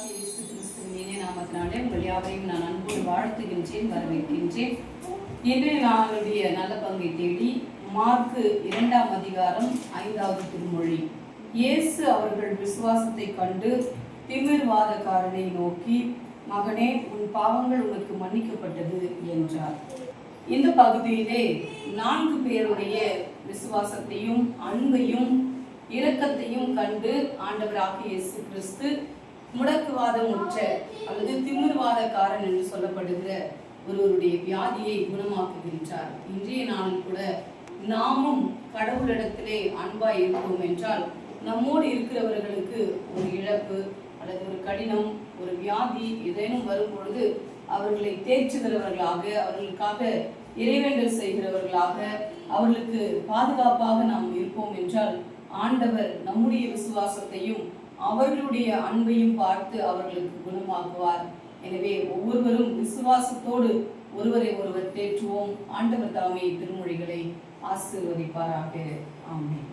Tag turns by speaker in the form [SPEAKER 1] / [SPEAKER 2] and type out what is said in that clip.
[SPEAKER 1] ஆண்டவராகிய இயேசு கிறிஸ்துவின் இனிய நாமத்தினாலே உங்கள் யாவரையும் நான் அன்போடு வாழ்த்துகின்றேன், வரவேற்கின்றேன். இன்றைய நாளுடைய நல்ல பங்கை தேடி மார்க்கு 2ஆம் அதிகாரம் 5வது திருமொழி. இயேசு அவர்கள் விசுவாசத்தை கண்டு திமிர்வாதக்காரனை நோக்கி, மகனே, உன் பாவங்கள் உனக்கு மன்னிக்கப்பட்டது என்றார். இந்த பகுதியிலே 4 பேருடைய விசுவாசத்தையும் அன்பையும் இரக்கத்தையும் கண்டு ஆண்டவராகிய இயேசு கிறிஸ்து முடக்குவாதம் உற்ற அல்லது திமிர்வாதக்காரன் என்று சொல்லப்படுகிற ஒருவருடைய வியாதியை குணமாக்குகின்றார். இன்றைய நாளில் கூட நாமும் கடவுளிடத்திலே அன்பாய் இருப்போம் என்றால், நம்மோடு இருக்கிறவர்களுக்கு ஒரு இழப்பு அல்லது ஒரு கடினம், ஒரு வியாதி ஏதேனும் வரும் பொழுது அவர்களை தேற்றுகிறவர்களாக, அவர்களுக்காக இறைவேண்டல் செய்கிறவர்களாக, அவர்களுக்கு பாதுகாப்பாக நாம் இருப்போம் என்றால், ஆண்டவர் நம்முடைய விசுவாசத்தையும் அவர்களுடைய அன்பையும் பார்த்து அவர்களுக்கு குணமாக்குவார். எனவே ஒவ்வொருவரும் விசுவாசத்தோடு ஒருவரை ஒருவர் தேற்றுவோம். ஆண்டவர் தாமே திருமொழிகளை ஆசீர்வதிப்பாராக. ஆமென்.